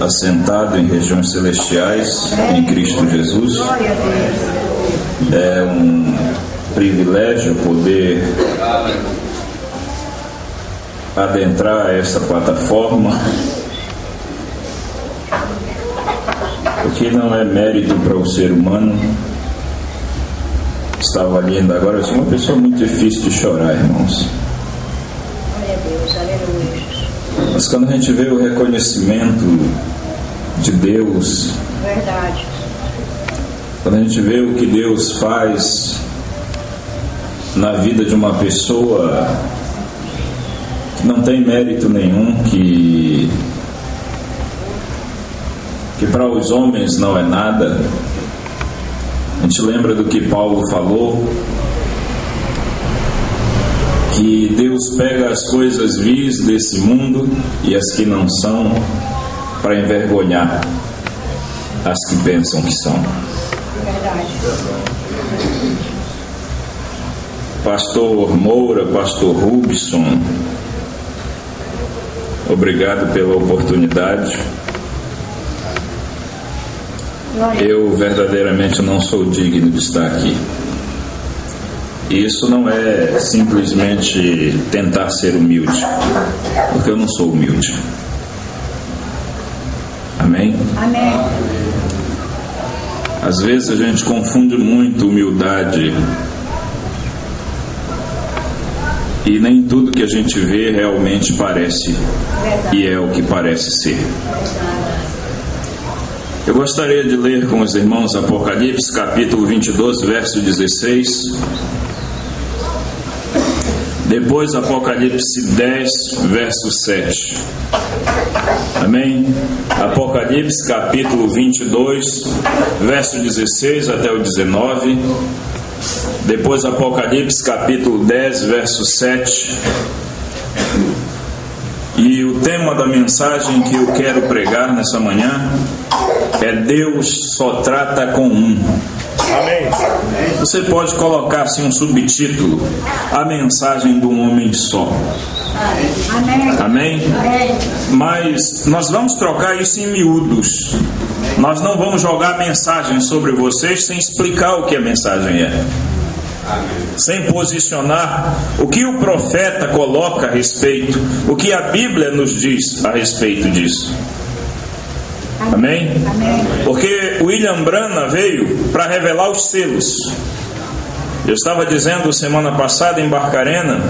assentado em regiões celestiais em Cristo Jesus. É um privilégio poder adentrar essa plataforma, porque não é mérito para o ser humano. Estava lendo agora, eu sou uma pessoa muito difícil de chorar, irmãos. Mas quando a gente vê o reconhecimento de Deus, verdade, quando a gente vê o que Deus faz na vida de uma pessoa que não tem mérito nenhum, que para os homens não é nada. A gente lembra do que Paulo falou, que Deus pega as coisas vis desse mundo e as que não são, para envergonhar as que pensam que são. Pastor Moura, Pastor Rubson, obrigado pela oportunidade. Eu verdadeiramente não sou digno de estar aqui. Isso não é simplesmente tentar ser humilde, porque eu não sou humilde. Amém? Amém. Às vezes a gente confunde muito humildade, e nem tudo que a gente vê realmente parece e é o que parece ser. Eu gostaria de ler com os irmãos Apocalipse capítulo 22, verso 16. Depois Apocalipse 10, verso 7. Amém? Apocalipse capítulo 22, verso 16 até o 19. Depois Apocalipse capítulo 10, verso 7. E o tema da mensagem que eu quero pregar nessa manhã é: Deus só trata com um. Amém. Você pode colocar assim um subtítulo: a mensagem de um homem só. Amém. Amém? Mas nós vamos trocar isso em miúdos. Nós não vamos jogar mensagem sobre vocês sem explicar o que a mensagem é, sem posicionar o que o profeta coloca a respeito, o que a Bíblia nos diz a respeito disso. Amém? Porque William Branham veio para revelar os selos. Eu estava dizendo semana passada em Barcarena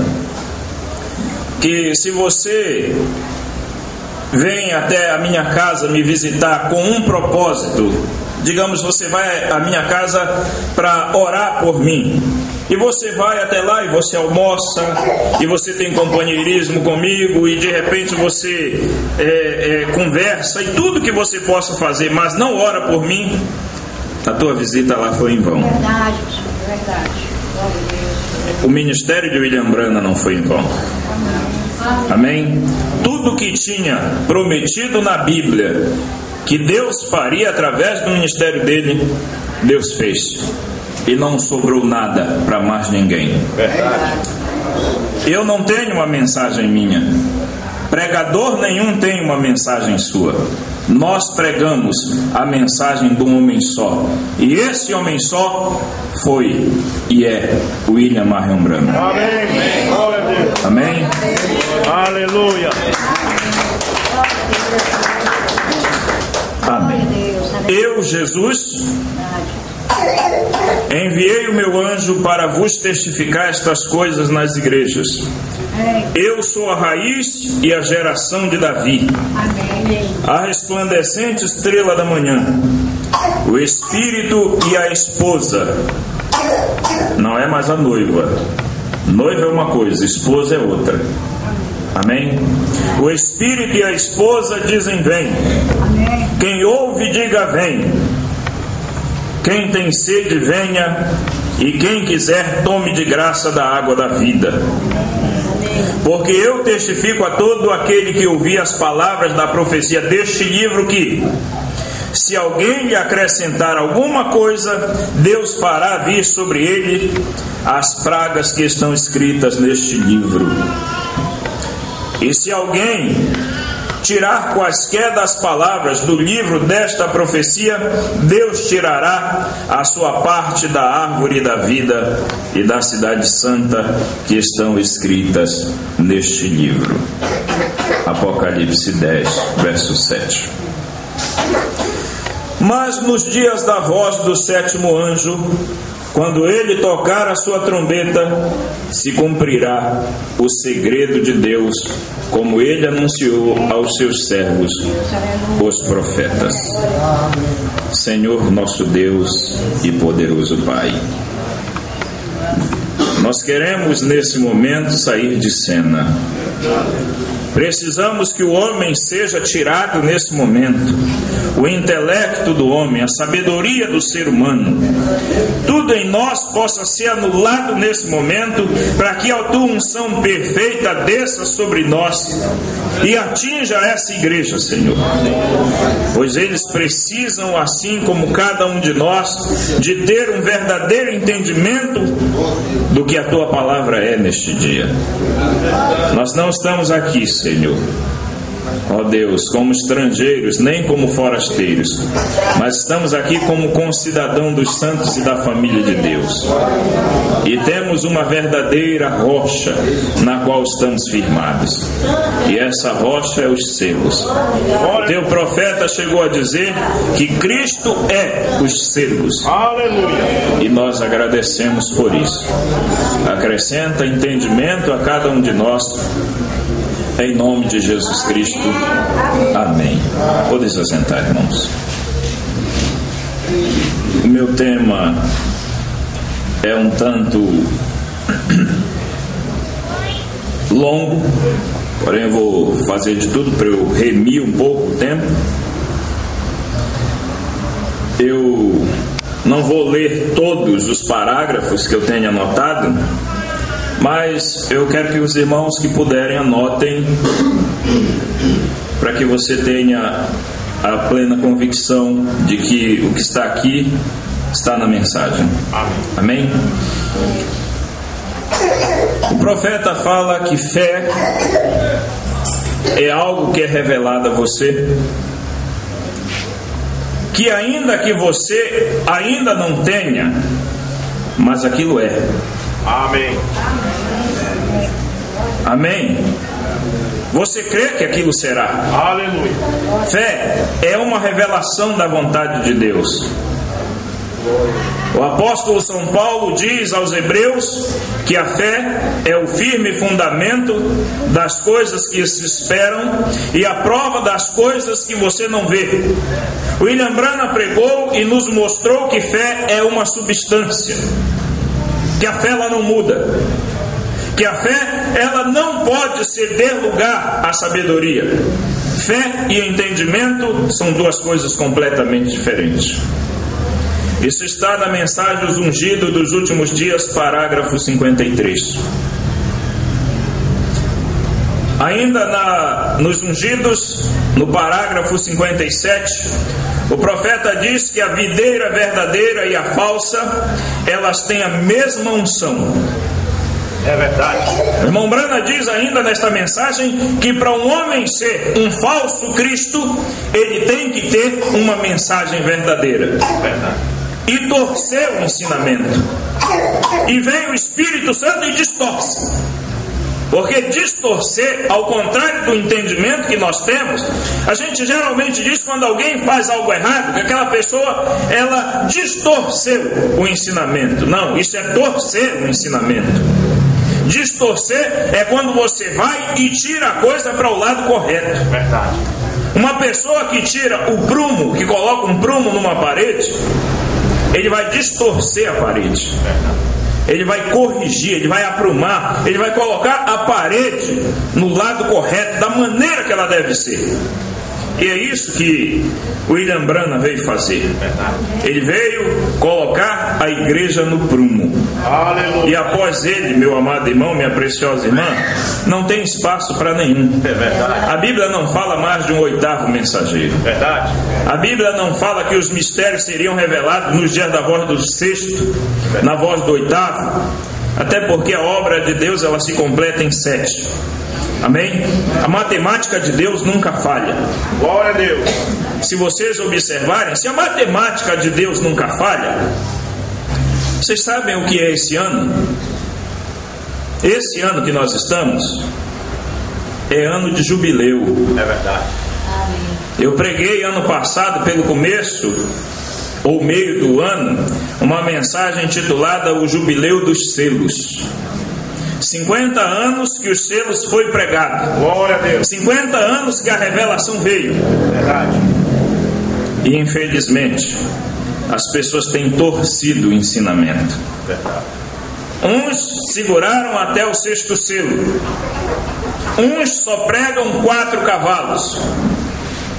que se você vem até a minha casa me visitar com um propósito, digamos, você vai à minha casa para orar por mim, e você vai até lá e você almoça, e você tem companheirismo comigo, e de repente você conversa, e tudo que você possa fazer, mas não ora por mim, a tua visita lá foi em vão. Verdade, verdade. O ministério de William Branham não foi em vão. Amém? Tudo que tinha prometido na Bíblia que Deus faria através do ministério dele, Deus fez. E não sobrou nada para mais ninguém. Verdade. Eu não tenho uma mensagem minha. Pregador nenhum tem uma mensagem sua. Nós pregamos a mensagem de um homem só. E esse homem só foi e é William Marion Branham. Amém. Glória a Deus. Amém? Aleluia. Amém. Eu, Jesus, enviei o meu anjo para vos testificar estas coisas nas igrejas. Eu sou a raiz e a geração de Davi, a resplandecente estrela da manhã, o Espírito e a esposa. Não é mais a noiva. Noiva é uma coisa, esposa é outra. Amém? O Espírito e a esposa dizem: vem. Quem ouve, diga: vem. Quem tem sede, venha. E quem quiser, tome de graça da água da vida. Porque eu testifico a todo aquele que ouvir as palavras da profecia deste livro que, se alguém lhe acrescentar alguma coisa, Deus fará vir sobre ele as pragas que estão escritas neste livro. E se alguém tirar quaisquer das palavras do livro desta profecia, Deus tirará a sua parte da árvore da vida e da cidade santa que estão escritas neste livro. Apocalipse 10, verso 7. Mas nos dias da voz do sétimo anjo, quando ele tocar a sua trombeta, se cumprirá o segredo de Deus, como ele anunciou aos seus servos, os profetas. Senhor nosso Deus e poderoso Pai, nós queremos nesse momento sair de cena. Precisamos que o homem seja tirado nesse momento. O intelecto do homem, a sabedoria do ser humano, tudo em nós possa ser anulado nesse momento, para que a tua unção perfeita desça sobre nós e atinja essa igreja, Senhor. Pois eles precisam, assim como cada um de nós, de ter um verdadeiro entendimento do que a tua palavra é neste dia. Nós não estamos aqui, Senhor, ó Deus, como estrangeiros, nem como forasteiros, mas estamos aqui como concidadão dos santos e da família de Deus. E temos uma verdadeira rocha na qual estamos firmados. E essa rocha é os selos. O teu profeta chegou a dizer que Cristo é os selos. Aleluia. E nós agradecemos por isso. Acrescenta entendimento a cada um de nós. Em nome de Jesus Cristo. Amém. Podem se assentar, irmãos. O meu tema é um tanto longo, porém eu vou fazer de tudo para eu remir um pouco o tempo. Eu não vou ler todos os parágrafos que eu tenho anotado, mas eu quero que os irmãos que puderem anotem, para que você tenha a plena convicção de que o que está aqui está na mensagem. Amém? O profeta fala que fé é algo que é revelado a você, que ainda que você ainda não tenha, mas aquilo é. Amém. Amém. Você crê que aquilo será? Aleluia. Fé é uma revelação da vontade de Deus. O apóstolo São Paulo diz aos Hebreus que a fé é o firme fundamento das coisas que se esperam e a prova das coisas que você não vê. William Branham pregou e nos mostrou que fé é uma substância, que a fé ela não muda, que a fé ela não pode ceder lugar à sabedoria. Fé e entendimento são duas coisas completamente diferentes. Isso está na mensagem dos ungidos dos últimos dias, parágrafo 53. Ainda nos ungidos, no parágrafo 57, o profeta diz que a videira verdadeira e a falsa, elas têm a mesma unção. É verdade. O irmão Branham diz ainda nesta mensagem que para um homem ser um falso Cristo, ele tem que ter uma mensagem verdadeira. Verdade. E torcer o ensinamento. E vem o Espírito Santo e distorce. Porque distorcer, ao contrário do entendimento que nós temos, a gente geralmente diz quando alguém faz algo errado, que aquela pessoa, ela distorceu o ensinamento. Não, isso é torcer o ensinamento. Distorcer é quando você vai e tira a coisa para o lado correto. Verdade. Uma pessoa que tira o prumo, que coloca um prumo numa parede, ele vai distorcer a parede. Ele vai corrigir, ele vai aprumar, ele vai colocar a parede no lado correto, da maneira que ela deve ser. E é isso que William Branham veio fazer. Ele veio colocar a igreja no prumo. Aleluia. E após ele, meu amado irmão, minha preciosa irmã, não tem espaço para nenhum. É verdade. A Bíblia não fala mais de um oitavo mensageiro. Verdade. A Bíblia não fala que os mistérios seriam revelados nos dias da voz do sexto, na voz do oitavo, até porque a obra de Deus ela se completa em 7. Amém? A matemática de Deus nunca falha. Glória a Deus. Se vocês observarem, se a matemática de Deus nunca falha, vocês sabem o que é esse ano? Esse ano que nós estamos é ano de jubileu. É verdade. Eu preguei ano passado, pelo começo ou meio do ano, uma mensagem intitulada O Jubileu dos Selos. 50 anos que os selos foi pregado. Glória a Deus. 50 anos que a revelação veio. Verdade. E infelizmente as pessoas têm torcido o ensinamento. Verdade. Uns seguraram até o 6º selo. Uns só pregam 4 cavalos.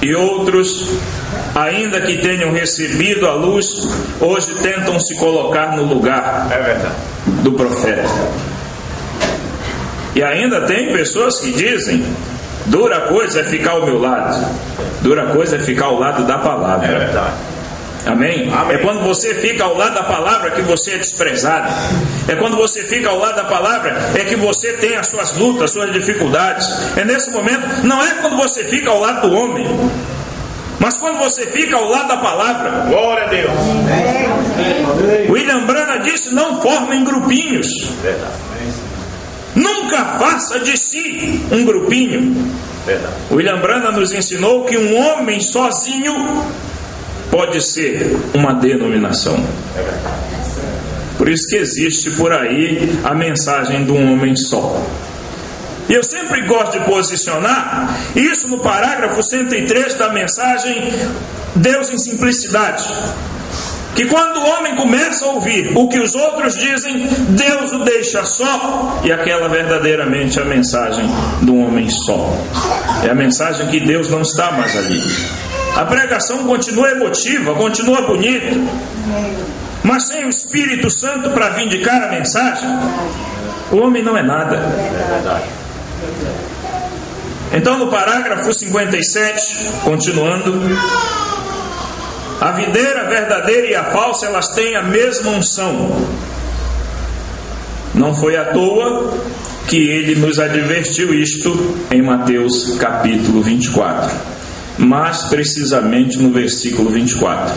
E outros, ainda que tenham recebido a luz, hoje tentam se colocar no lugar do profeta. E ainda tem pessoas que dizem: dura coisa é ficar ao meu lado, dura coisa é ficar ao lado da palavra. É verdade. Amém? É quando você fica ao lado da palavra que você é desprezado. É quando você fica ao lado da palavra é que você tem as suas lutas, suas dificuldades. É nesse momento, não é quando você fica ao lado do homem, mas quando você fica ao lado da palavra. Glória a Deus. William Branham disse: não formem grupinhos. Verdade. Nunca faça de si um grupinho. Verdade. William Branham nos ensinou que um homem sozinho pode ser uma denominação. É verdade. Por isso que existe por aí a mensagem de um homem só. E eu sempre gosto de posicionar isso no parágrafo 103 da mensagem Deus em Simplicidade. Que quando o homem começa a ouvir o que os outros dizem, Deus o deixa só. E aquela verdadeiramente é a mensagem do homem só. É a mensagem que Deus não está mais ali. A pregação continua emotiva, continua bonita, mas sem o Espírito Santo para vindicar a mensagem, o homem não é nada. Então, no parágrafo 57, continuando: a videira verdadeira e a falsa, elas têm a mesma unção. Não foi à toa que ele nos advertiu isto em Mateus capítulo 24. Mas precisamente no versículo 24: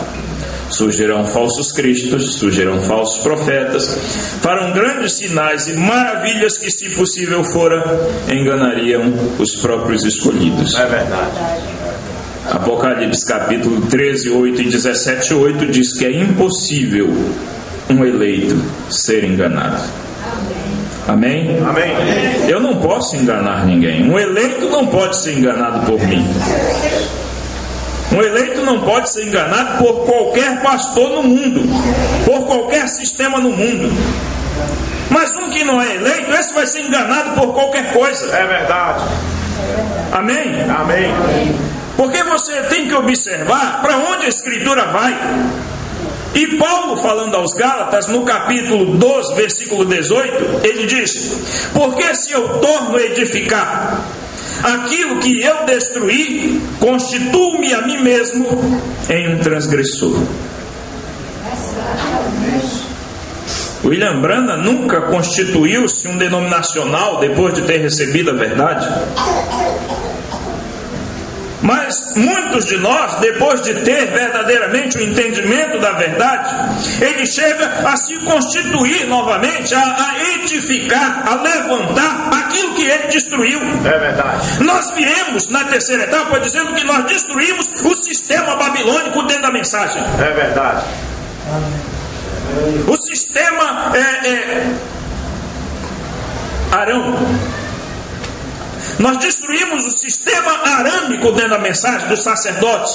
surgirão falsos cristos, surgirão falsos profetas, farão grandes sinais e maravilhas que, se possível fora, enganariam os próprios escolhidos. É verdade. Apocalipse capítulo 13, 8 e 17, 8 diz que é impossível um eleito ser enganado. Amém? Amém. Eu não posso enganar ninguém. Um eleito não pode ser enganado por mim. Um eleito não pode ser enganado por qualquer pastor no mundo, por qualquer sistema no mundo. Mas um que não é eleito, esse vai ser enganado por qualquer coisa. É verdade. Amém? Amém. Porque você tem que observar para onde a Escritura vai. E Paulo, falando aos Gálatas, no capítulo 12, versículo 18, ele diz: porque se eu torno a edificar aquilo que eu destruí, constituo-me a mim mesmo em um transgressor. William Branham nunca constituiu-se um denominacional depois de ter recebido a verdade. Mas muitos de nós, depois de ter verdadeiramente o entendimento da verdade, ele chega a se constituir novamente, a edificar, a levantar aquilo que ele destruiu. É verdade. Nós viemos na terceira etapa dizendo que nós destruímos o sistema babilônico dentro da mensagem. É verdade. O sistema Arão. Nós destruímos o sistema arâmico dentro da mensagem dos sacerdotes.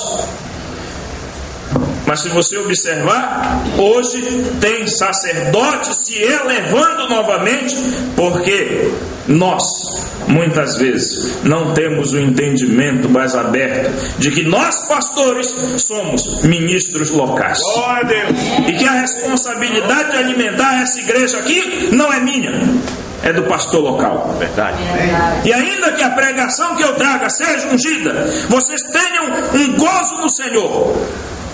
Mas se você observar, hoje tem sacerdotes se elevando novamente, porque nós, muitas vezes, não temos o entendimento mais aberto de que nós, pastores, somos ministros locais. Glória a Deus. E que a responsabilidade de alimentar essa igreja aqui não é minha, é do pastor local. Verdade. E ainda que a pregação que eu traga seja ungida, vocês tenham um gozo no Senhor.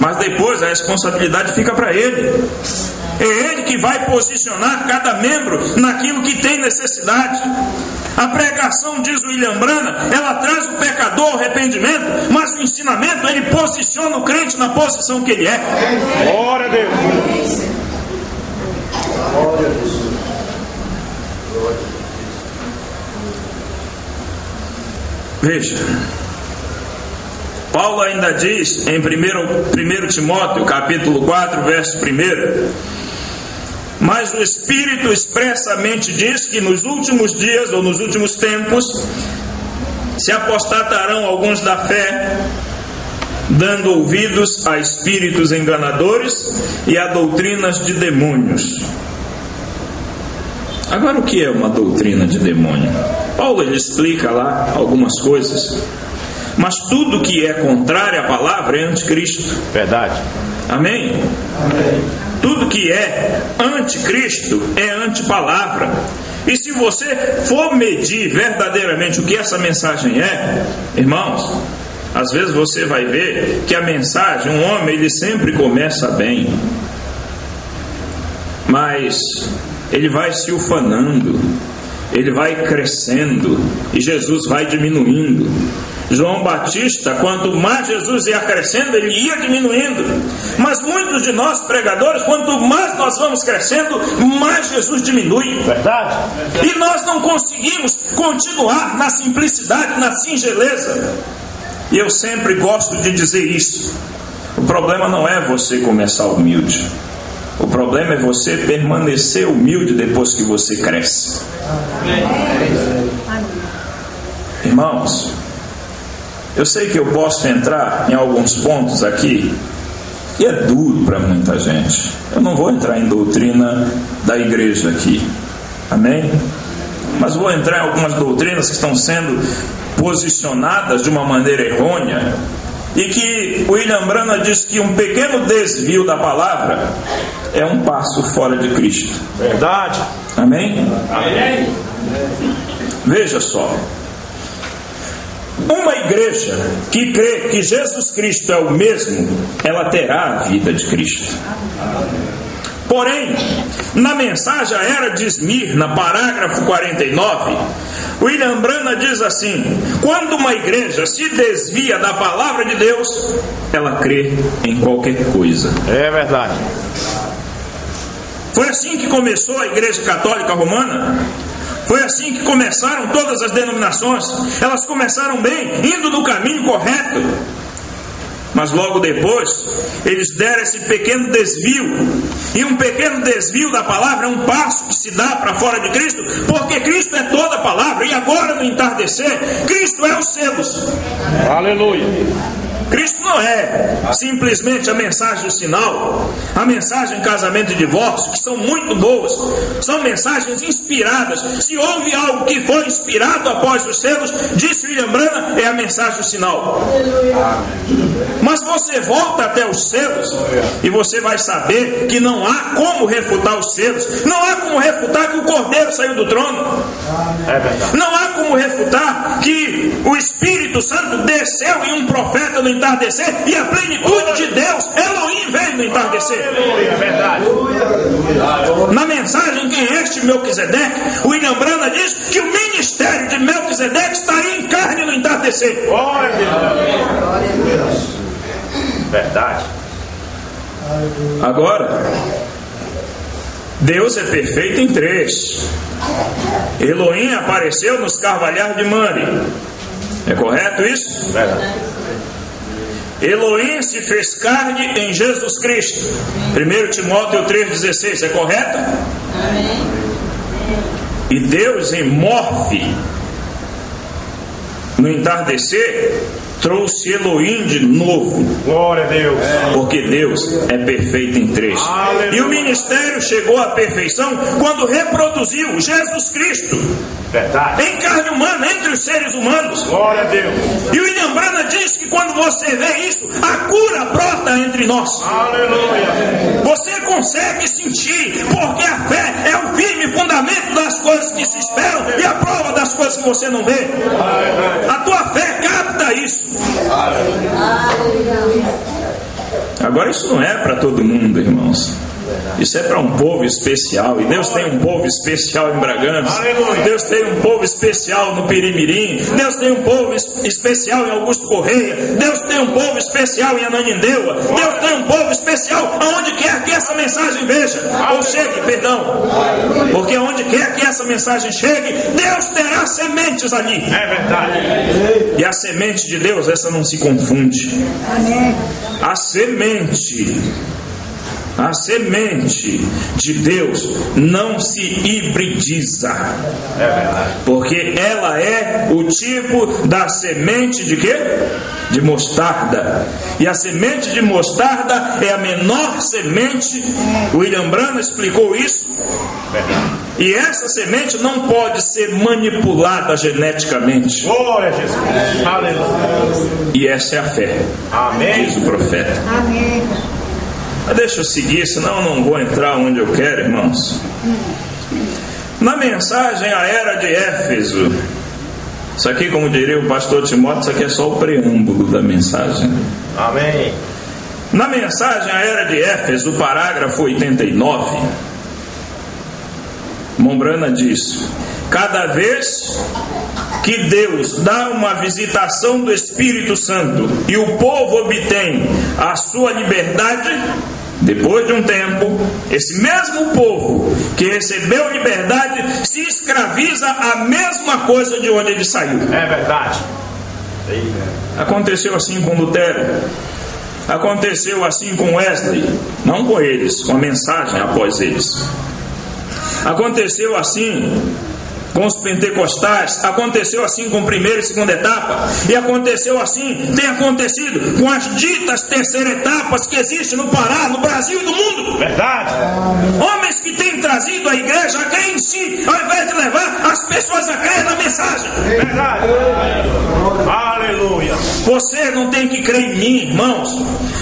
Mas depois a responsabilidade fica para ele. É ele que vai posicionar cada membro naquilo que tem necessidade. A pregação, diz William Branham, ela traz o pecador ao arrependimento, mas o ensinamento, ele posiciona o crente na posição que ele é. Glória a Deus. Glória a Deus. Veja, Paulo ainda diz em 1 Timóteo, capítulo 4, verso 1: mas o Espírito expressamente diz que nos últimos dias, ou nos últimos tempos, se apostatarão alguns da fé, dando ouvidos a espíritos enganadores e a doutrinas de demônios. Agora, o que é uma doutrina de demônio? Paulo, ele explica lá algumas coisas, mas tudo que é contrário à palavra é anticristo. Verdade. Amém? Amém. Tudo que é anticristo é antipalavra. E se você for medir verdadeiramente o que essa mensagem é, irmãos, às vezes você vai ver que a mensagem, um homem, ele sempre começa bem, mas ele vai se ufanando, ele vai crescendo e Jesus vai diminuindo. João Batista, quanto mais Jesus ia crescendo, ele ia diminuindo. Mas muitos de nós pregadores, quanto mais nós vamos crescendo, mais Jesus diminui. Verdade. E nós não conseguimos continuar na simplicidade, na singeleza. E eu sempre gosto de dizer isso. O problema não é você começar humilde. O problema é você permanecer humilde depois que você cresce. Irmãos, eu sei que eu posso entrar em alguns pontos aqui que é duro para muita gente. Eu não vou entrar em doutrina da igreja aqui, amém? Mas vou entrar em algumas doutrinas que estão sendo posicionadas de uma maneira errônea, e que William Branham diz que um pequeno desvio da palavra é um passo fora de Cristo. Verdade. Amém? Amém. Veja só, uma igreja que crê que Jesus Cristo é o mesmo, ela terá a vida de Cristo. Porém, na mensagem à era de Esmirna, parágrafo 49, William Branham diz assim: quando uma igreja se desvia da palavra de Deus, ela crê em qualquer coisa. É verdade. Foi assim que começou a Igreja Católica Romana. Foi assim que começaram todas as denominações. Elas começaram bem, indo no caminho correto. Mas logo depois, eles deram esse pequeno desvio. E um pequeno desvio da palavra é um passo que se dá para fora de Cristo, porque Cristo é toda a palavra. E agora, no entardecer, Cristo é os selos. Aleluia. Cristo não é simplesmente a mensagem do sinal, a mensagem casamento e divórcio, que são muito boas, são mensagens inspiradas. Se houve algo que foi inspirado após os selos, disse William Branham, é a mensagem do sinal. Mas você volta até os selos e você vai saber que não há como refutar os selos, não há como refutar que o Cordeiro saiu do trono, não há como refutar que o Espírito Santo desceu em um profeta no entardecer, e a plenitude de Deus, Elohim, veio no entardecer. É verdade. Na mensagem Quem é este Melquisedeque, William Branham diz que o ministério de Melquisedeque estaria em carne no entardecer. Glória a Deus. Verdade. Agora, Deus é perfeito em três. Elohim apareceu nos carvalhais de Mare. É correto isso? Verdade. Elohim se fez carne em Jesus Cristo. 1 Timóteo 3,16. É correto? Amém. E Deus em morfe, no entardecer, trouxe Elohim de novo. Glória a Deus. Porque Deus é perfeito em três. Aleluia. E o ministério chegou à perfeição quando reproduziu Jesus Cristo. Verdade. Em carne humana, entre os seres humanos. Glória a Deus. E o William Branham diz que quando você vê isso, a cura brota entre nós. Aleluia. Você consegue sentir, porque a fé é o firme fundamento das coisas que se esperam e a prova das coisas que você não vê. A tua fé capta isso. Agora isso não é para todo mundo, irmãos. Isso é para um povo especial. E Deus tem um povo especial em Bragança. Deus tem um povo especial no Pirimirim. Deus tem um povo especial em Augusto Correia. Deus tem um povo especial em Ananindeua. Deus tem um povo especial aonde quer que essa mensagem chegue, perdão. Porque aonde quer que essa mensagem chegue, Deus terá sementes ali. É verdade. E a semente de Deus, essa não se confunde. A semente de Deus não se hibridiza. É verdade. Porque ela é o tipo da semente de quê? De mostarda. E a semente de mostarda é a menor semente. William Branham explicou isso. Verdade. E essa semente não pode ser manipulada geneticamente. Glória a Jesus. Aleluia. E essa é a fé. Amém. Diz o profeta. Amém. Mas deixa eu seguir, senão eu não vou entrar onde eu quero, irmãos. Na mensagem à era de Éfeso, isso aqui, como diria o pastor Timóteo, isso aqui é só o preâmbulo da mensagem. Amém. Na mensagem à era de Éfeso, parágrafo 89, Mombrana diz: cada vez que Deus dá uma visitação do Espírito Santo e o povo obtém a sua liberdade, depois de um tempo, esse mesmo povo que recebeu liberdade se escraviza a mesma coisa de onde ele saiu. É verdade. Aconteceu assim com Lutero. Aconteceu assim com Wesley. Não com eles, com a mensagem após eles. Aconteceu assim com os pentecostais, aconteceu assim com primeira e segunda etapa, e aconteceu assim, tem acontecido com as ditas terceiras etapas que existem no Pará, no Brasil e no mundo. Verdade. Homens que têm trazido a igreja a crer em si, ao invés de levar as pessoas a crer na mensagem. Verdade. Aleluia. Você não tem que crer em mim, irmãos,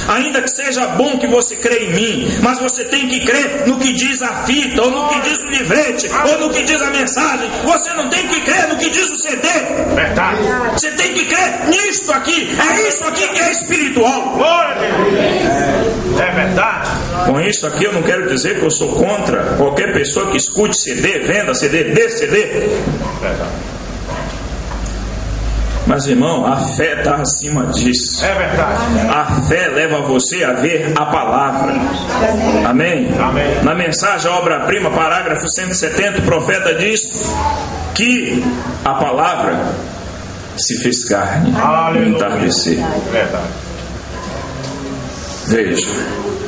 ainda que seja bom que você creia em mim, mas você tem que crer no que diz a fita, ou no que diz o livrete, ou no que diz a mensagem. Você não tem que crer no que diz o CD. Verdade. Você tem que crer nisto aqui. É isso aqui que é espiritual. Glória a Deus. É verdade. Com isso aqui eu não quero dizer que eu sou contra qualquer pessoa que escute CD, venda CD, dê CD. Verdade. Mas, irmão, a fé está acima disso. É verdade. A fé leva você a ver a palavra. Amém? Amém. Na mensagem obra-prima, parágrafo 170, o profeta diz que a palavra se fez carne no entardecer. Verdade. Veja,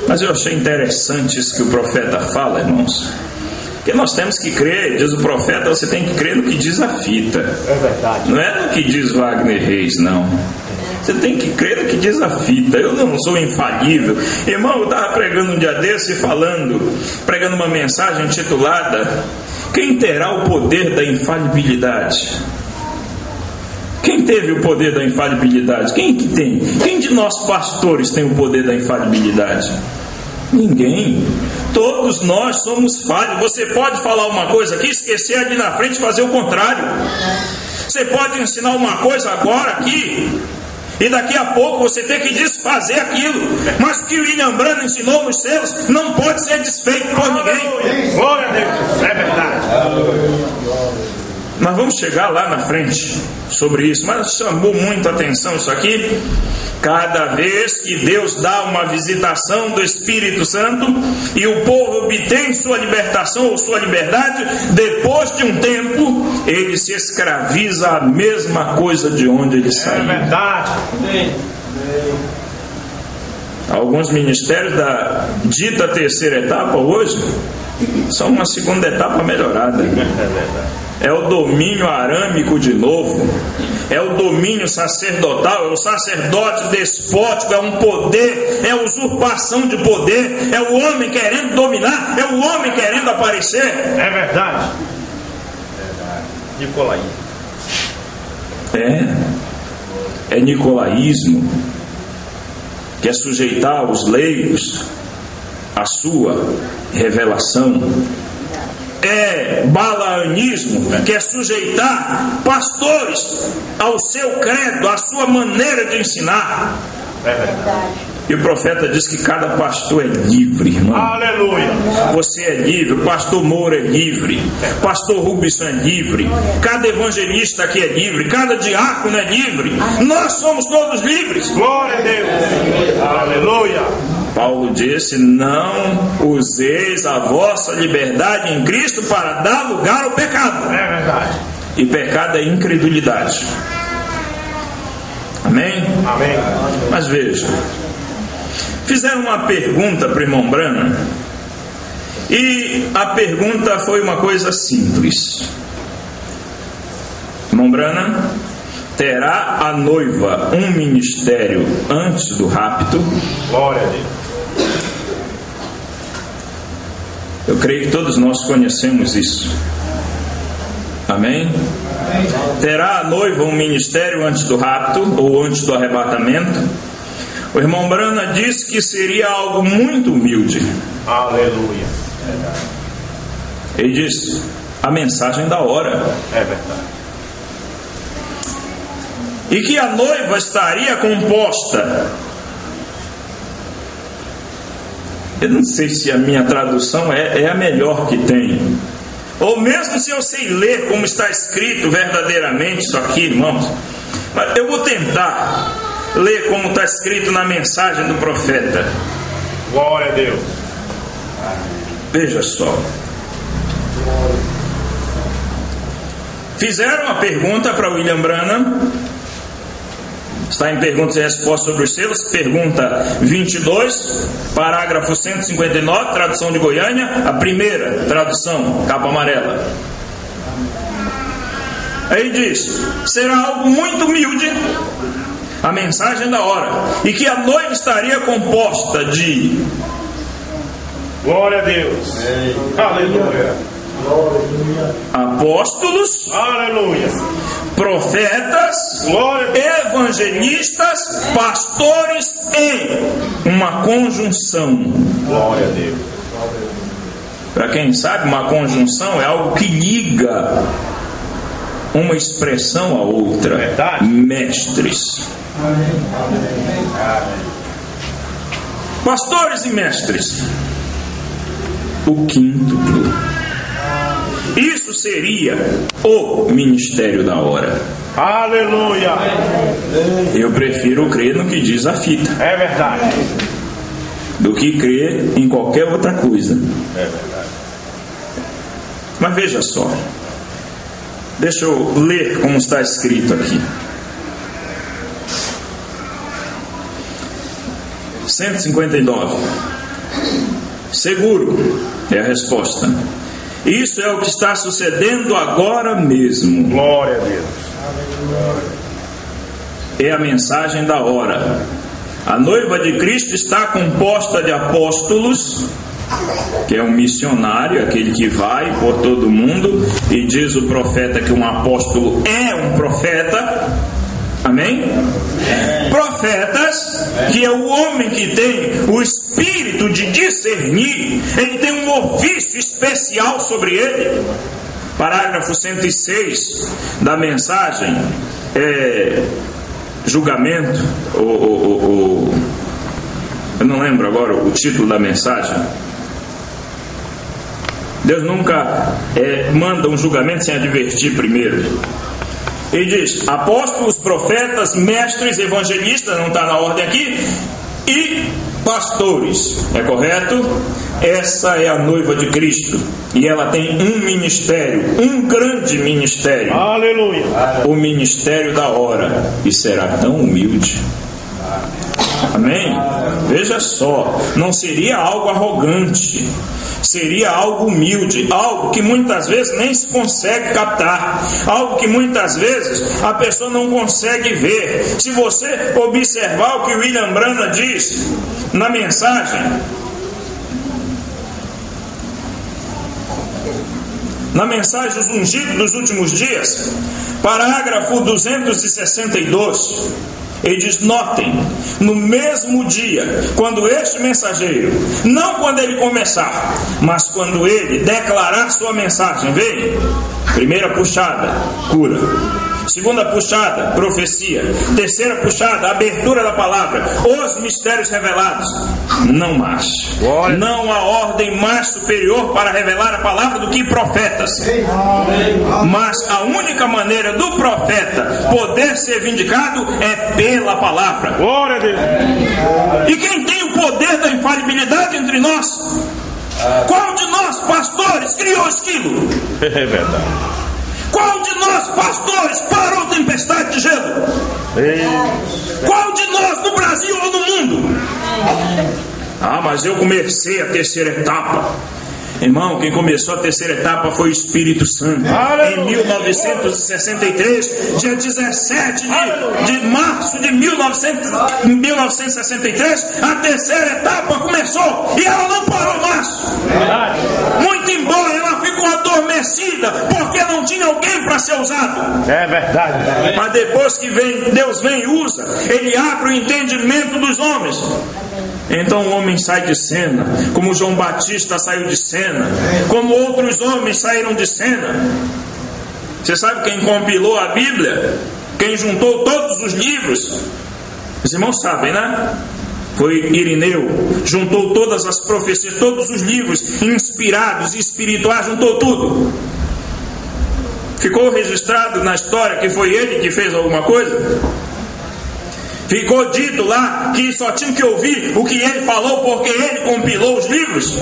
mas eu achei interessante isso que o profeta fala, irmãos. Porque nós temos que crer, diz o profeta, você tem que crer no que diz a fita. É verdade. Não é no que diz Wagner Reis, não. Você tem que crer no que diz a fita. Eu não sou infalível. Irmão, eu estava pregando um dia desse pregando uma mensagem intitulada: quem terá o poder da infalibilidade? Quem teve o poder da infalibilidade? Quem que tem? Quem de nós pastores tem o poder da infalibilidade? Ninguém. Todos nós somos falhos. Você pode falar uma coisa aqui, esquecer ali na frente e fazer o contrário. Você pode ensinar uma coisa agora aqui e daqui a pouco você tem que desfazer aquilo. Mas o que o William Branham ensinou nos seus não pode ser desfeito por ninguém. Glória a Deus. É verdade. Nós vamos chegar lá na frente sobre isso, mas chamou muito a atenção isso aqui. Cada vez que Deus dá uma visitação do Espírito Santo e o povo obtém sua libertação ou sua liberdade, depois de um tempo ele se escraviza a mesma coisa de onde ele saiu. É verdade. Alguns ministérios da dita terceira etapa hoje são uma segunda etapa melhorada. É o domínio arâmico de novo. É o domínio sacerdotal. É o sacerdote despótico. É um poder. É a usurpação de poder. É o homem querendo dominar. É o homem querendo aparecer. É verdade. Nicolaísmo. É nicolaísmo, que é sujeitar os leigos à sua revelação. É balaanismo, que é sujeitar pastores ao seu credo, à sua maneira de ensinar. É verdade. E o profeta diz que cada pastor é livre, irmão. Aleluia. Você é livre, o pastor Moura é livre, o pastor Rubinson é livre, cada evangelista aqui é livre, cada diácono é livre. Nós somos todos livres. Glória a Deus. Aleluia. Paulo disse: não useis a vossa liberdade em Cristo para dar lugar ao pecado. É verdade. E pecado é incredulidade. Amém? Amém. Mas veja, fizeram uma pergunta para o irmão Branham, e a pergunta foi uma coisa simples. Irmão Branham, terá a noiva um ministério antes do rapto? Glória a Deus. Eu creio que todos nós conhecemos isso. Amém? Terá a noiva um ministério antes do rapto ou antes do arrebatamento? O irmão Branham disse que seria algo muito humilde. Aleluia. Ele disse: a mensagem da hora. É verdade. E que a noiva estaria composta. Eu não sei se a minha tradução é a melhor que tem, ou mesmo se eu sei ler como está escrito verdadeiramente isso aqui, irmãos. Mas eu vou tentar ler como está escrito na mensagem do profeta. Glória a Deus. Veja só. Fizeram a pergunta para William Branham. Está em perguntas e respostas sobre os selos, pergunta 22, parágrafo 159, tradução de Goiânia, a primeira tradução, capa amarela. Aí diz: será algo muito humilde, a mensagem da hora, e que a noiva estaria composta de... Glória a Deus. Aleluia. apóstolos, Aleluia. Profetas, evangelistas, pastores, em uma conjunção. Glória a Deus. Para quem sabe, uma conjunção é algo que liga uma expressão a outra. Verdade. Mestres. Pastores e mestres. O quíntuplo. Isso seria o ministério da hora. Aleluia. Eu prefiro crer no que diz a fita É verdade. do que crer em qualquer outra coisa. É verdade. Mas veja só, deixa eu ler como está escrito aqui. 159. Seguro é a resposta. Isso é o que está sucedendo agora mesmo. Glória a Deus. É a mensagem da hora. A noiva de Cristo está composta de apóstolos, que é um missionário, aquele que vai por todo mundo, e diz o profeta que um apóstolo é um profeta. Amém? Profetas, que é o homem que tem o espírito de discernir, ele tem um ofício especial sobre ele. Parágrafo 106 da mensagem é julgamento, eu não lembro agora o título da mensagem. Deus nunca manda um julgamento sem advertir primeiro. Ele diz: apóstolos, profetas, mestres, evangelistas, não está na ordem aqui, e pastores. É correto? Essa é a noiva de Cristo, e ela tem um ministério, um grande ministério. Aleluia. O ministério da hora, e será tão humilde. Amém? Veja só, não seria algo arrogante, seria algo humilde, algo que muitas vezes nem se consegue captar, algo que muitas vezes a pessoa não consegue ver. Se você observar o que William Branham diz na mensagem, dos ungidos dos últimos dias, parágrafo 262, ele diz: notem, no mesmo dia, quando este mensageiro, não quando ele começar, mas quando ele declarar sua mensagem, vem, primeira puxada, cura, Segunda puxada, profecia. Terceira puxada, abertura da palavra. Os mistérios revelados. Não mais. Não há ordem mais superior para revelar a palavra do que profetas. Mas a única maneira do profeta poder ser vindicado é pela palavra. Glória a Deus. E quem tem o poder da infalibilidade entre nós? Qual de nós, pastores, criou esquilo? É verdade. Qual de nós, pastores, parou tempestade de gelo? Qual de nós, no Brasil ou no mundo? Mas eu comecei a terceira etapa. Irmão, quem começou a terceira etapa foi o Espírito Santo. Em 1963, dia 17 de março de 1963, a terceira etapa começou e ela não parou mais. Muito embora ela ficou adormecida, porque não tinha alguém para ser usado. É verdade. Mas depois que Deus vem e usa, Ele abre o entendimento dos homens. Então o homem sai de cena, como João Batista saiu de cena, como outros homens saíram de cena. Você sabe quem compilou a Bíblia? Quem juntou todos os livros? Os irmãos sabem, né? Foi Irineu. Juntou todas as profecias, todos os livros inspirados e espirituais, juntou tudo. Ficou registrado na história que foi ele que fez alguma coisa? Ficou dito lá que só tinha que ouvir o que ele falou porque ele compilou os livros?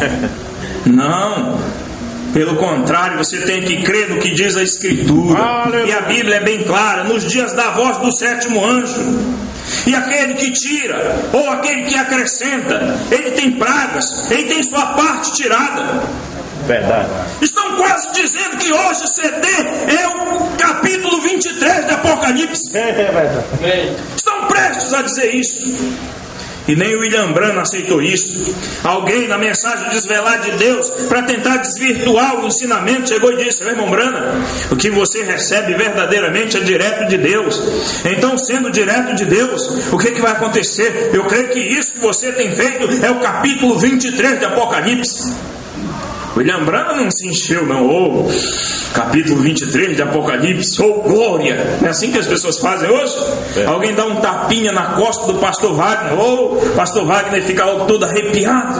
Não. Pelo contrário, você tem que crer no que diz a Escritura. E a Bíblia é bem clara. Nos dias da voz do sétimo anjo, e aquele que tira, ou aquele que acrescenta, ele tem pragas, ele tem sua parte tirada. Verdade. Estão quase dizendo que hoje CD é o capítulo 23 de Apocalipse. É verdade. Estão prestes a dizer isso. E nem o William Branham aceitou isso. Alguém na mensagem Desvelar de Deus, para tentar desvirtuar o ensinamento, chegou e disse: irmão Branham, o que você recebe verdadeiramente é direto de Deus. Então, sendo direto de Deus, o que vai acontecer? Eu creio que isso que você tem feito é o capítulo 23 de Apocalipse. William Branham não se encheu, não. Capítulo 23 de Apocalipse, glória. Não é assim que as pessoas fazem hoje? Alguém dá um tapinha na costa do pastor Wagner, pastor Wagner fica logo todo arrepiado.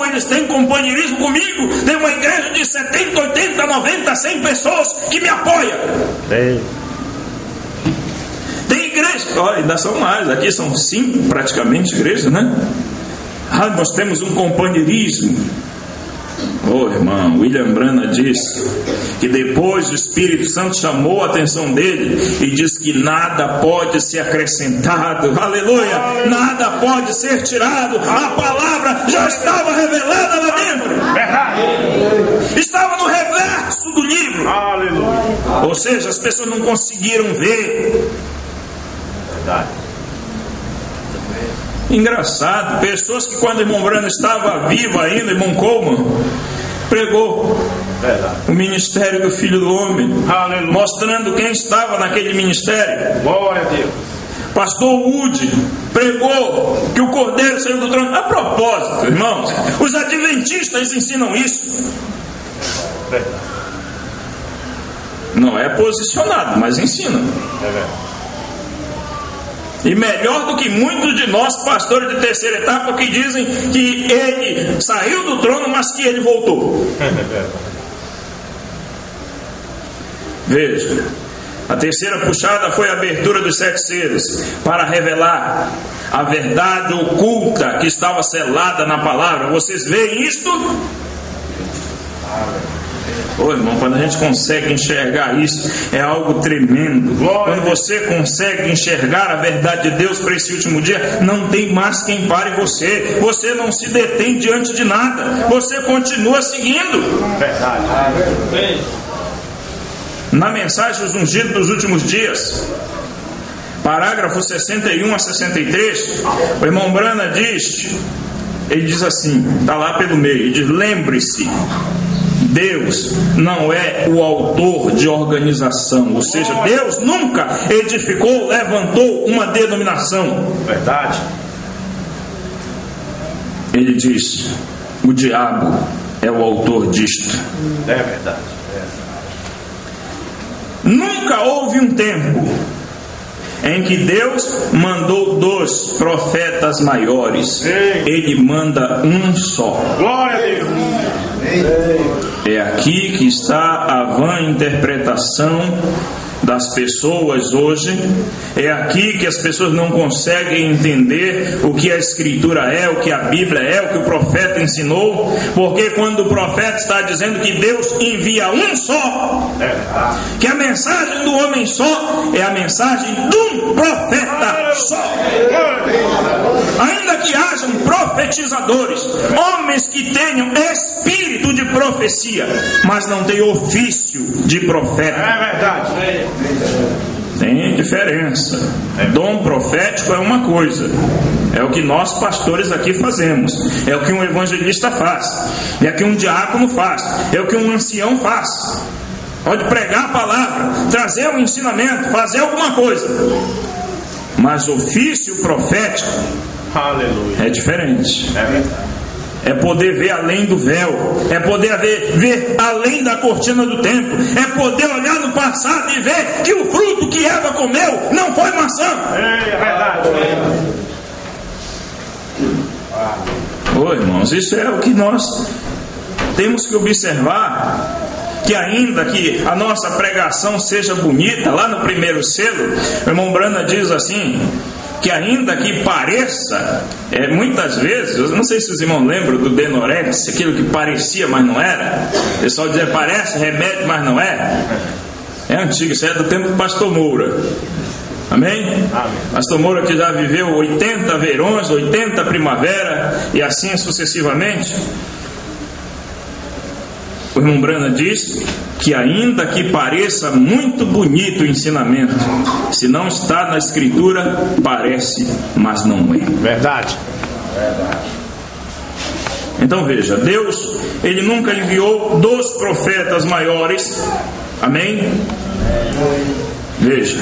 Eles têm companheirismo comigo. Tem uma igreja de 70, 80, 90, 100 pessoas que me apoia. Tem igreja, ainda são mais, aqui são 5 praticamente igrejas, né? Nós temos um companheirismo. Irmão, William Branham disse que depois o Espírito Santo chamou a atenção dele e disse que nada pode ser acrescentado, aleluia, nada pode ser tirado. A palavra já estava revelada lá dentro, estava no reverso do livro, aleluia. Ou seja, as pessoas não conseguiram ver. Verdade. Engraçado, pessoas que quando o irmão Branham estava vivo ainda, irmão Coleman pregou o ministério do Filho do Homem, aleluia, mostrando quem estava naquele ministério. Glória a Deus. Pastor Wood pregou que o Cordeiro saiu do trono. A propósito, irmãos, os adventistas ensinam isso. Não é posicionado, mas ensina. E melhor do que muitos de nós, pastores de terceira etapa, que dizem que ele saiu do trono, mas que ele voltou. Veja, a terceira puxada foi a abertura dos 7 selos, para revelar a verdade oculta que estava selada na palavra. Vocês veem isto? Irmão, quando a gente consegue enxergar isso, é algo tremendo. Quando você consegue enxergar a verdade de Deus para esse último dia, não tem mais quem pare você. Você não se detém diante de nada, você continua seguindo. Verdade. Na mensagem Os Ungidos dos Últimos Dias, parágrafo 61 a 63, o irmão Branham diz, ele diz assim, está lá pelo meio, ele diz: lembre-se, Deus não é o autor de organização, ou seja, Deus nunca edificou, levantou uma denominação. Verdade. Ele diz: o diabo é o autor disto. É verdade. Nunca houve um tempo em que Deus mandou 2 profetas maiores. Ele manda um só. Glória a Deus. É aqui que está a vã interpretação das pessoas hoje. É aqui que as pessoas não conseguem entender o que a Escritura é, o que a Bíblia é, o que o profeta ensinou, porque quando o profeta está dizendo que Deus envia um só, que a mensagem do homem só é a mensagem de um profeta só. Ainda que hajam profetizadores, homens que tenham espírito de profecia, mas não têm ofício de profeta. É verdade. Tem diferença. Dom profético é uma coisa, é o que nós pastores aqui fazemos, é o que um evangelista faz, é o que um diácono faz, é o que um ancião faz. Pode pregar a palavra, trazer um ensinamento, fazer alguma coisa, mas ofício profético, aleluia, é diferente. É verdade. É poder ver além do véu, é poder ver além da cortina do templo, é poder olhar no passado e ver que o fruto que Eva comeu não foi maçã. É verdade. Ô irmãos, isso é o que nós temos que observar. Que ainda que a nossa pregação seja bonita, lá no primeiro selo, o irmão Brana diz assim, que ainda que pareça, muitas vezes, eu não sei se os irmãos lembram do Denorex, aquilo que parecia, mas não era. O pessoal dizia, parece remédio, mas não é. É antigo, isso é do tempo do pastor Moura. Amém? Amém. Pastor Moura que já viveu 80 verões, 80 primavera e assim sucessivamente. O irmão Brana diz que ainda que pareça muito bonito o ensinamento, se não está na Escritura, parece, mas não é. Verdade. Então veja, Deus, Ele nunca enviou 2 profetas maiores. Amém? Veja,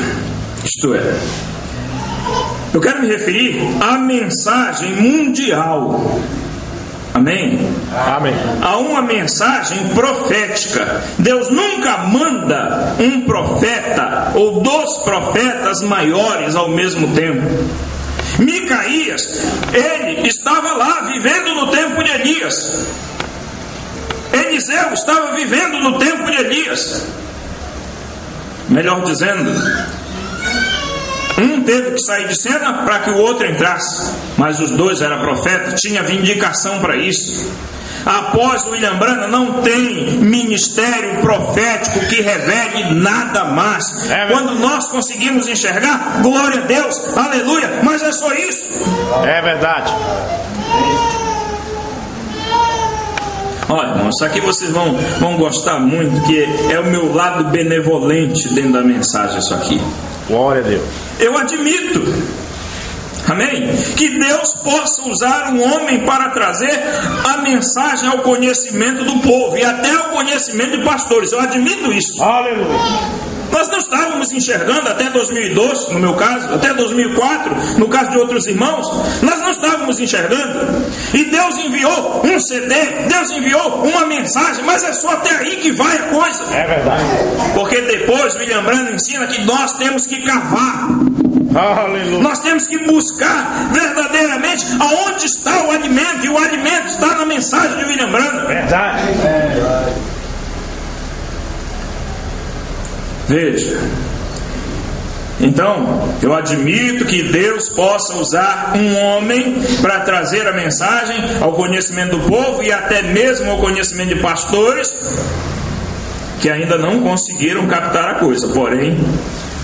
isto é, eu quero me referir à mensagem mundial. Amém? Amém. Há uma mensagem profética. Deus nunca manda um profeta ou 2 profetas maiores ao mesmo tempo. Micaías, ele estava lá vivendo no tempo de Elias. Eliseu estava vivendo no tempo de Elias. Melhor dizendo, um teve que sair de cena para que o outro entrasse, mas os 2 eram profetas, tinha vindicação para isso. Após William Branham não tem ministério profético que revele nada mais. Quando nós conseguimos enxergar, glória a Deus, aleluia, mas é só isso. É verdade. Olha, irmãos, isso aqui vocês vão gostar muito, que é o meu lado benevolente dentro da mensagem, isso aqui. Glória a Deus. Eu admito, amém, que Deus possa usar um homem para trazer a mensagem ao conhecimento do povo e até ao conhecimento de pastores. Eu admito isso. Aleluia. Nós não estávamos enxergando até 2002, no meu caso, até 2004, no caso de outros irmãos, nós não estávamos enxergando. E Deus enviou um CD, Deus enviou uma mensagem, mas é só até aí que vai a coisa. É verdade. Porque depois William Branham ensina que nós temos que cavar. Aleluia. Nós temos que buscar verdadeiramente aonde está o alimento, e o alimento está na mensagem de William Branham. Verdade. Veja, então eu admito que Deus possa usar um homem para trazer a mensagem ao conhecimento do povo e até mesmo ao conhecimento de pastores que ainda não conseguiram captar a coisa, porém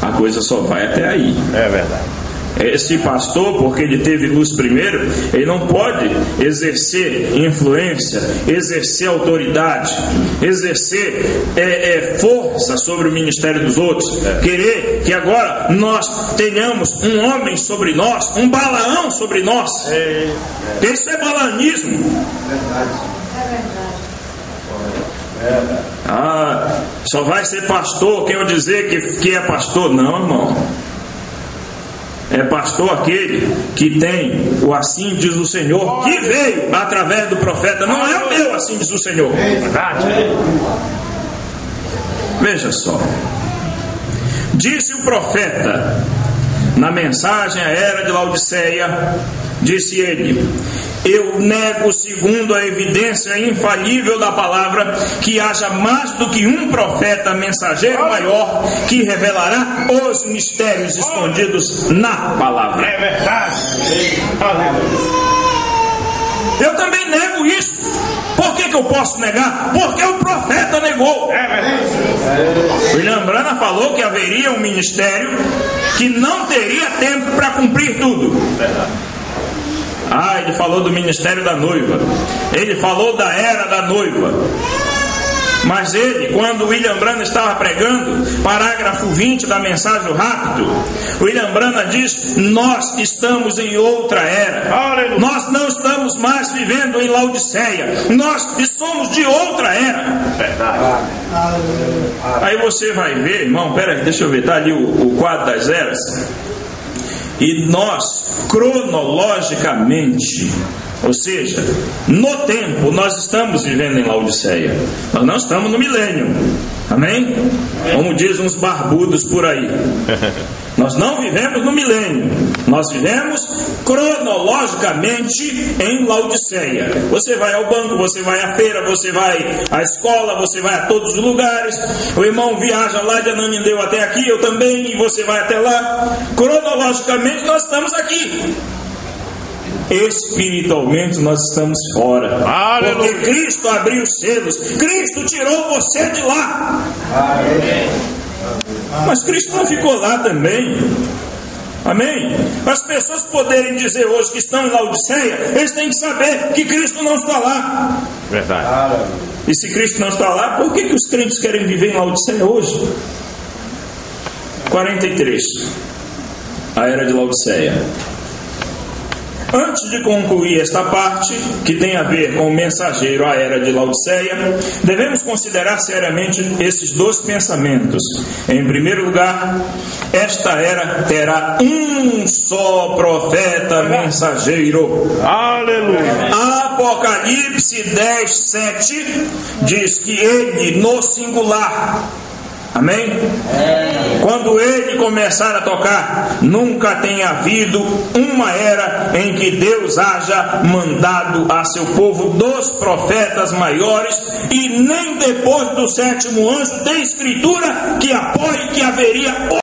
a coisa só vai até aí. É verdade. Esse pastor, porque ele teve luz primeiro, ele não pode exercer influência, exercer autoridade, exercer força sobre o ministério dos outros, querer que agora nós tenhamos um homem sobre nós, um Balaão sobre nós. Isso é balanismo. Só vai ser pastor quem eu dizer que é pastor. Não, irmão. É pastor aquele que tem o assim diz o Senhor, que veio através do profeta. Não é o meu assim diz o Senhor. Verdade. Veja só, Disse o profeta na mensagem à era de Laodiceia, disse ele: eu nego, segundo a evidência infalível da palavra, que haja mais do que um profeta mensageiro maior que revelará os mistérios escondidos na palavra. É verdade. Eu também nego isso. Por que eu posso negar? Porque o profeta negou. É verdade. William Branham falou que haveria um ministério que não teria tempo para cumprir tudo. Ele falou do ministério da noiva. Ele falou da era da noiva. Mas ele, quando William Branham estava pregando, parágrafo 20 da mensagem rápido, William Branham diz: nós estamos em outra era. Aleluia. Nós não estamos mais vivendo em Laodiceia. Nós somos de outra era. Verdade. Aí você vai ver, irmão, peraí, deixa eu ver, está ali o quadro das eras. E nós, cronologicamente, ou seja, no tempo, nós estamos vivendo em Laodiceia. Nós não estamos no milênio. Amém? Como dizem uns barbudos por aí. Nós não vivemos no milênio. Nós vivemos cronologicamente em Laodiceia. Você vai ao banco, você vai à feira, você vai à escola, você vai a todos os lugares. O irmão viaja lá de Ananindeu até aqui, eu também, e você vai até lá. Cronologicamente nós estamos aqui. Espiritualmente nós estamos fora. Aleluia. Porque Cristo abriu os selos. Cristo tirou você de lá. Mas Cristo não ficou lá também. Amém? Para as pessoas poderem dizer hoje que estão em Laodiceia, eles têm que saber que Cristo não está lá. Verdade. E se Cristo não está lá, por que os crentes querem viver em Laodiceia hoje? 43. A era de Laodiceia. Antes de concluir esta parte, que tem a ver com o mensageiro à era de Laodiceia, devemos considerar seriamente esses dois pensamentos. Em primeiro lugar, esta era terá um só profeta mensageiro. Aleluia. Apocalipse 10:7 diz que ele, no singular, amém? Quando ele começar a tocar, nunca tem havido uma era em que Deus haja mandado a seu povo 2 profetas maiores, e nem depois do 7º anjo tem escritura que apoie que haveria